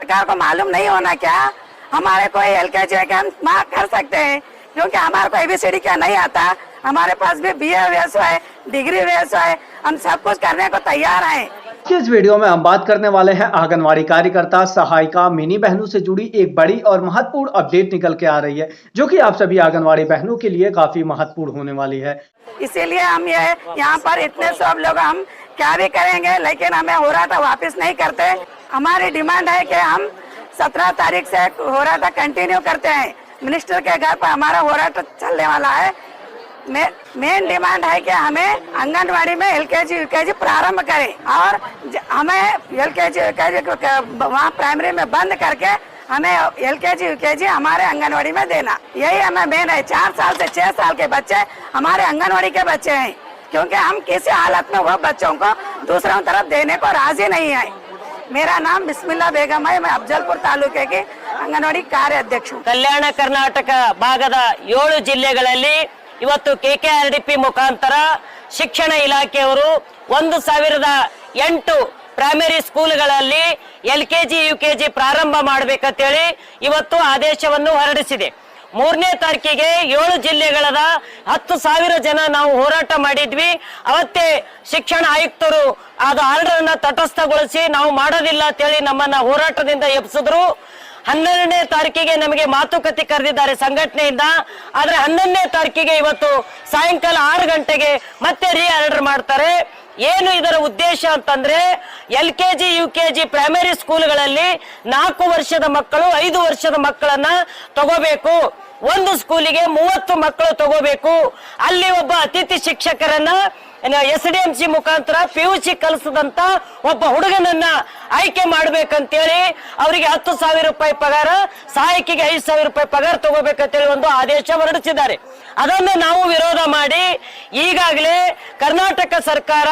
सरकार को मालूम नहीं होना क्या? हमारे कोई एलकेजी का हम मार्क कर सकते हैं क्योंकि हमारे को ABCD क्या नहीं आता। हमारे पास भी BA वैसा है, डिग्री वैसा है, हम सब कुछ करने को तैयार हैं। इस वीडियो में हम बात करने वाले हैं आंगनवाड़ी कार्यकर्ता सहायिका मिनी बहनों से जुड़ी एक बड़ी और महत्वपूर्ण अपडेट निकल के आ रही है, जो कि आप सभी आंगनवाड़ी बहनों के लिए काफी महत्वपूर्ण होने वाली है। इसीलिए हम ये यहाँ पर इतने सब लोग हम क्या भी करेंगे, लेकिन हमें हो रहा था वापस नहीं करते। हमारी डिमांड है कि हम 17 तारीख से हो रहा था कंटिन्यू करते हैं। मिनिस्टर के घर पर हमारा हो रहा था चलने वाला है। मेन डिमांड है कि हमें आंगनवाड़ी में LKG UKG प्रारंभ करें और हमें LKG UKG वहाँ प्राइमरी में बंद करके हमें LKG UKG हमारे आंगनवाड़ी में देना, यही हमें मेन है। 4 साल से 6 साल के बच्चे हमारे आंगनवाड़ी के बच्चे हैं, क्योंकि हम किसी हालत में वो बच्चों को दूसरों तरफ देने को राजी नहीं है। मेरा नाम बिस्मिल्ला बेगम है, मैं अफजलपुर तालुके की आंगनवाड़ी कार्याध्यक्ष हूँ। ಕಲ್ಯಾಣ ಕರ್ನಾಟಕ ಭಾಗದ 7 ಜಿಲ್ಲೆಗಳಲ್ಲಿ ಇವತ್ತು KKRDP ಮುಖಾಂತರ ಶಿಕ್ಷಣ ಇಲಾಖೆಯವರು 1008 ಪ್ರೈಮರಿ ಸ್ಕೂಲ್ಗಳಲ್ಲಿ LKG UKG ಪ್ರಾರಂಭ ಮಾಡಬೇಕಂತೇಳಿ ಇವತ್ತು ಆದೇಶವನ್ನು ಹೊರಡಿಸಿದೆ। 3ನೇ ತಾರೀಕಿಗೆ 7 ಜಿಲ್ಲೆಗಳದ 10,000 ಜನ ನಾವು ಹೋರಾಟ ಮಾಡಿದ್ವಿ। ಅವತ್ತೇ ಶಿಕ್ಷಣ ಆಯುಕ್ತರು ಅದು ಆರ್ಡರ್ ಅನ್ನ ತಟಸ್ಥಗೊಳಿಸಿ ನಾವು ಮಾಡೋದಿಲ್ಲ ಅಂತೇಳಿ ನಮ್ಮನ್ನ ಹೋರಾಟದಿಂದ ಎಬ್ಸಿದ್ರು। 12ನೇ ತಾರೀಕಿಗೆ ನಮಗೆ ಮಾತುಕತೆ ಕರೆದಿದ್ದಾರೆ ಸಂಘಟನೆಯಿಂದ, ಆದ್ರೆ 11ನೇ ತಾರೀಕಿಗೆ ಇವತ್ತು ಸಾಯಂಕಾಲ 6 ಗಂಟೆಗೆ ಮತ್ತೆ ರೀ ಆರ್ಡರ್ ಮಾಡ್ತಾರೆ। ಏನು ಇದರ ಉದ್ದೇಶ ಅಂತಂದ್ರೆ LKG UKG ಪ್ರೈಮರಿ ಸ್ಕೂಲ್ಗಳಲ್ಲಿ 4 ವರ್ಷದ ಮಕ್ಕಳು 5 ವರ್ಷದ ಮಕ್ಕಳನ್ನ ತಗೋಬೇಕು, ಒಂದು ಸ್ಕೂಲಿಗೆ 30 ಮಕ್ಕಳು ತಗೋಬೇಕು। ಅಲ್ಲಿ ಒಬ್ಬ ಅತಿಥಿ ಶಿಕ್ಷಕರನ್ನ SDMC ಮುಖಾಂತರ PUC ಕಲಿಸಿದಂತ ಒಬ್ಬ ಹುಡುಗನನ್ನ ಆಯ್ಕೆ ಮಾಡ್ಬೇಕಂತೇಳಿ ಅವರಿಗೆ 10,000 ರೂಪಾಯಿ ಪಗಾರ, ಸಹಾಯಕಿಗೆ 5,000 ರೂಪಾಯಿ ಪಗಾರ ತಗೋಬೇಕಂತೇಳಿ ಒಂದು ಆದೇಶ ಹೊರಡಿಸಿದ್ದಾರೆ। ಅದನ್ನು ನಾವು ವಿರೋಧ ಮಾಡಿ ಈಗಾಗಲೇ ಕರ್ನಾಟಕ ಸರ್ಕಾರ